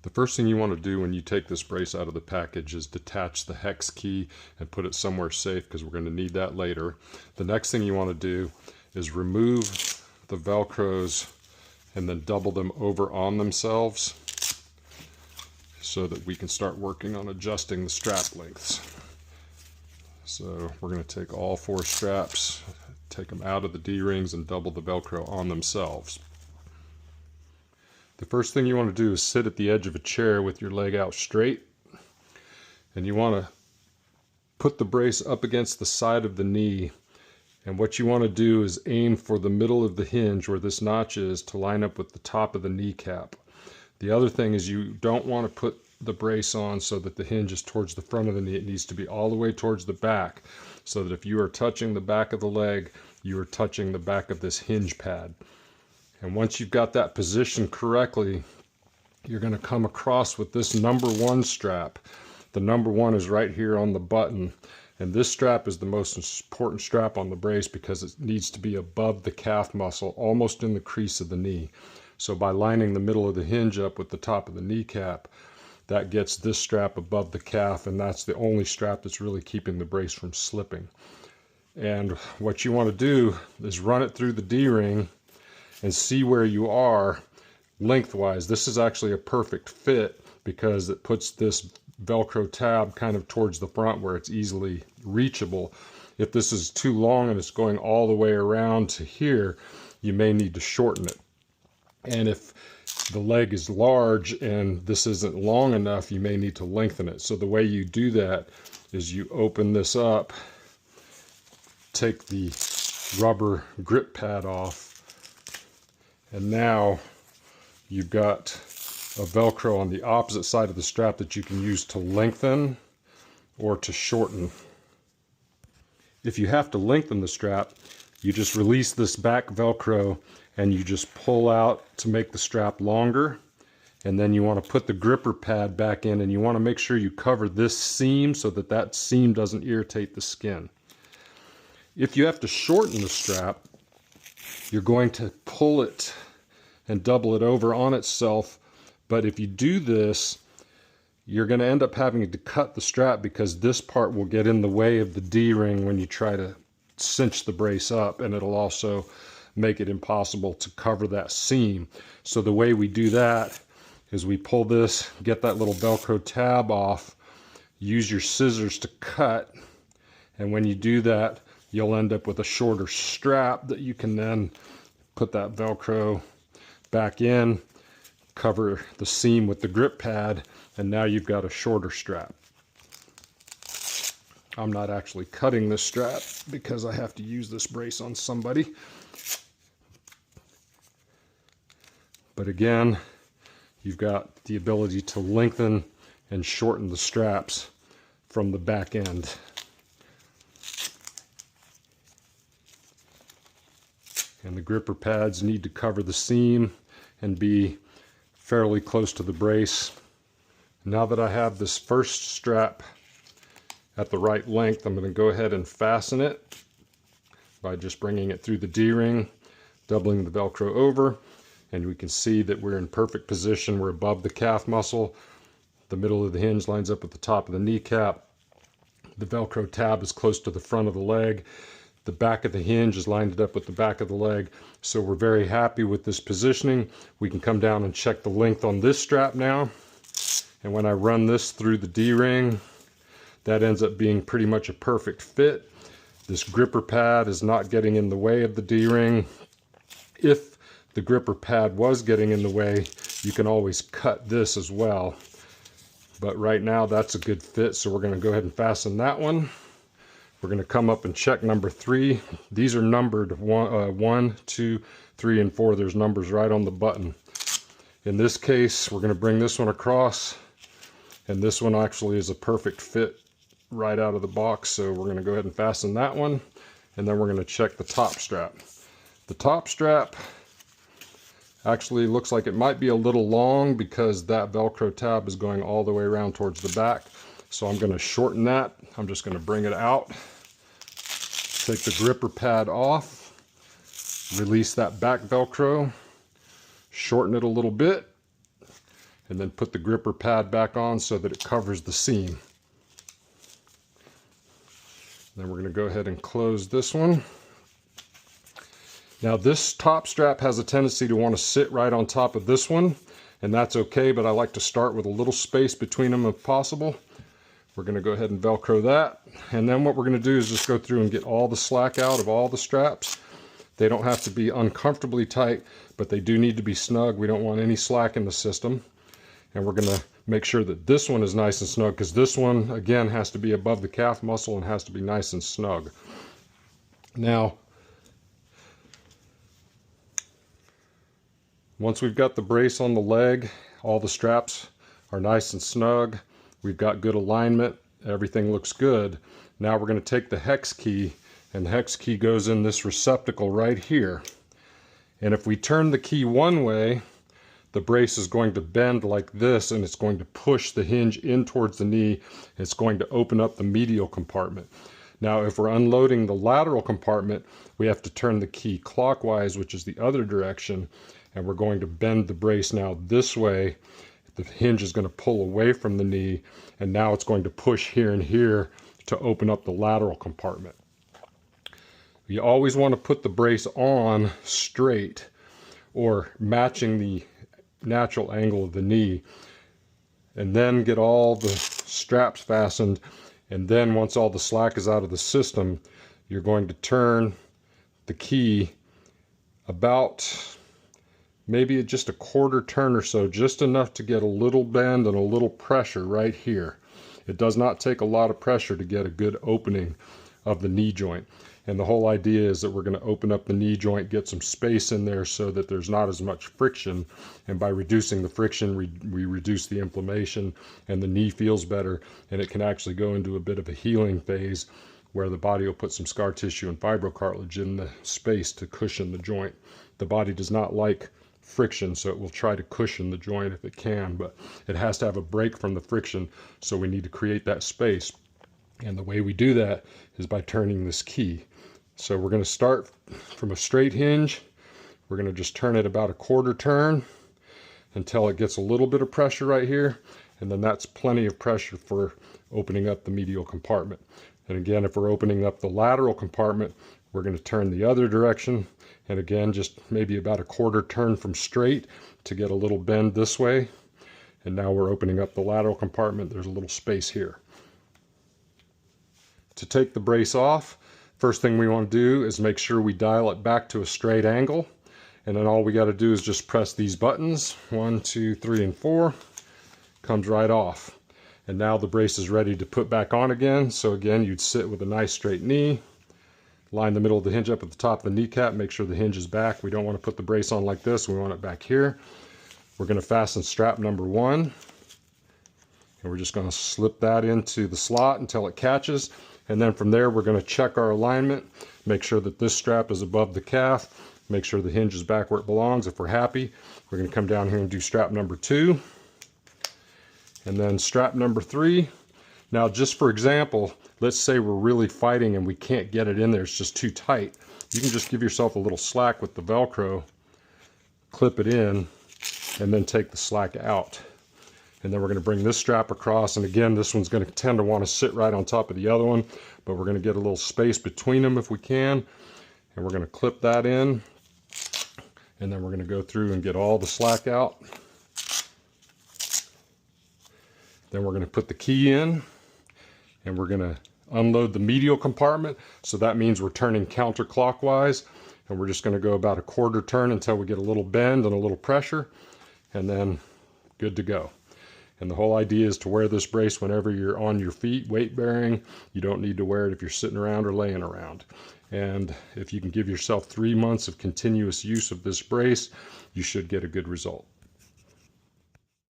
The first thing you want to do when you take this brace out of the package is detach the hex key and put it somewhere safe, because we're going to need that later. The next thing you want to do is remove the Velcros and then double them over on themselves so that we can start working on adjusting the strap lengths. So we're going to take all 4 straps, take them out of the D-rings and double the Velcro on themselves. The first thing you want to do is sit at the edge of a chair with your leg out straight, and you want to put the brace up against the side of the knee, and what you want to do is aim for the middle of the hinge where this notch is to line up with the top of the kneecap. The other thing is you don't want to put the brace on so that the hinge is towards the front of the knee. It needs to be all the way towards the back, so that if you are touching the back of the leg, you are touching the back of this hinge pad. And once you've got that positioned correctly, you're going to come across with this number 1 strap. The number 1 is right here on the button. And this strap is the most important strap on the brace because it needs to be above the calf muscle, almost in the crease of the knee. So by lining the middle of the hinge up with the top of the kneecap, that gets this strap above the calf, and that's the only strap that's really keeping the brace from slipping. And what you want to do is run it through the D-ring and see where you are lengthwise. This is actually a perfect fit because it puts this Velcro tab kind of towards the front where it's easily reachable. If this is too long and it's going all the way around to here, you may need to shorten it. And if the leg is large and this isn't long enough, you may need to lengthen it. So the way you do that is you open this up, take the rubber grip pad off, and now you've got a Velcro on the opposite side of the strap that you can use to lengthen or to shorten. If you have to lengthen the strap, you just release this back Velcro and you just pull out to make the strap longer. And then you want to put the gripper pad back in, and you want to make sure you cover this seam so that that seam doesn't irritate the skin. If you have to shorten the strap, you're going to pull it and double it over on itself. But if you do this, you're going to end up having to cut the strap because this part will get in the way of the D-ring when you try to cinch the brace up, and it'll also make it impossible to cover that seam. So the way we do that is we pull this, get that little Velcro tab off, use your scissors to cut, and when you do that, you'll end up with a shorter strap that you can then put that Velcro back in, cover the seam with the grip pad, and now you've got a shorter strap. I'm not actually cutting this strap because I have to use this brace on somebody. But again, you've got the ability to lengthen and shorten the straps from the back end. And the gripper pads need to cover the seam and be fairly close to the brace. Now that I have this first strap at the right length, I'm going to go ahead and fasten it by just bringing it through the D-ring, doubling the Velcro over, and we can see that we're in perfect position. We're above the calf muscle. The middle of the hinge lines up with the top of the kneecap. The Velcro tab is close to the front of the leg. The back of the hinge is lined up with the back of the leg. So we're very happy with this positioning. We can come down and check the length on this strap now. And when I run this through the D-ring, that ends up being pretty much a perfect fit. This gripper pad is not getting in the way of the D-ring. If the gripper pad was getting in the way, you can always cut this as well. But right now that's a good fit, so we're going to go ahead and fasten that one. We're going to come up and check number 3. These are numbered 1, 2, 3, and 4. There's numbers right on the button. In this case, we're going to bring this one across, and this one actually is a perfect fit right out of the box. So we're going to go ahead and fasten that one, and then we're going to check the top strap. The top strap actually looks like it might be a little long because that Velcro tab is going all the way around towards the back. So I'm going to shorten that. I'm just going to bring it out, take the gripper pad off, release that back Velcro, shorten it a little bit, and then put the gripper pad back on so that it covers the seam. Then we're going to go ahead and close this one. Now this top strap has a tendency to want to sit right on top of this one, and that's okay, but I like to start with a little space between them if possible. We're going to go ahead and Velcro that, and then what we're going to do is just go through and get all the slack out of all the straps. They don't have to be uncomfortably tight, but they do need to be snug. We don't want any slack in the system. And we're going to make sure that this one is nice and snug, because this one, again, has to be above the calf muscle and has to be nice and snug. Now, once we've got the brace on the leg, all the straps are nice and snug, we've got good alignment, everything looks good. Now we're going to take the hex key, and the hex key goes in this receptacle right here. And if we turn the key one way, the brace is going to bend like this, and it's going to push the hinge in towards the knee. It's going to open up the medial compartment. Now, if we're unloading the lateral compartment, we have to turn the key clockwise, which is the other direction, and we're going to bend the brace now this way. The hinge is going to pull away from the knee, and now it's going to push here and here to open up the lateral compartment. You always want to put the brace on straight or matching the natural angle of the knee, and then get all the straps fastened. And then once all the slack is out of the system, you're going to turn the key about maybe just a quarter turn or so, just enough to get a little bend and a little pressure right here. It does not take a lot of pressure to get a good opening of the knee joint. And the whole idea is that we're going to open up the knee joint, get some space in there so that there's not as much friction. And by reducing the friction, we reduce the inflammation, and the knee feels better, and it can actually go into a bit of a healing phase where the body will put some scar tissue and fibrocartilage in the space to cushion the joint. The body does not like friction, so it will try to cushion the joint if it can, but it has to have a break from the friction, so we need to create that space. And the way we do that is by turning this key. So we're going to start from a straight hinge. We're going to just turn it about a quarter turn until it gets a little bit of pressure right here, and then that's plenty of pressure for opening up the medial compartment. And again, if we're opening up the lateral compartment, we're going to turn the other direction, and again, just maybe about a quarter turn from straight to get a little bend this way. And now we're opening up the lateral compartment. There's a little space here. To take the brace off, first thing we want to do is make sure we dial it back to a straight angle. And then all we got to do is just press these buttons, 1, 2, 3, and 4. Comes right off. And now the brace is ready to put back on again. So again, you'd sit with a nice straight knee. Line the middle of the hinge up at the top of the kneecap. Make sure the hinge is back. We don't want to put the brace on like this. We want it back here. We're going to fasten strap number 1. And we're just going to slip that into the slot until it catches. And then from there, we're going to check our alignment. Make sure that this strap is above the calf. Make sure the hinge is back where it belongs. If we're happy, we're going to come down here and do strap number 2. And then strap number 3. Now, just for example, let's say we're really fighting and we can't get it in there. It's just too tight. You can just give yourself a little slack with the Velcro, clip it in, and then take the slack out. And then we're going to bring this strap across. And again, this one's going to tend to want to sit right on top of the other one, but we're going to get a little space between them if we can. And we're going to clip that in. And then we're going to go through and get all the slack out. Then we're going to put the key in, and we're going to unload the medial compartment. So that means we're turning counterclockwise, and we're just going to go about a quarter turn until we get a little bend and a little pressure, and then good to go. And the whole idea is to wear this brace whenever you're on your feet, weight bearing. You don't need to wear it if you're sitting around or laying around. And if you can give yourself 3 months of continuous use of this brace, you should get a good result.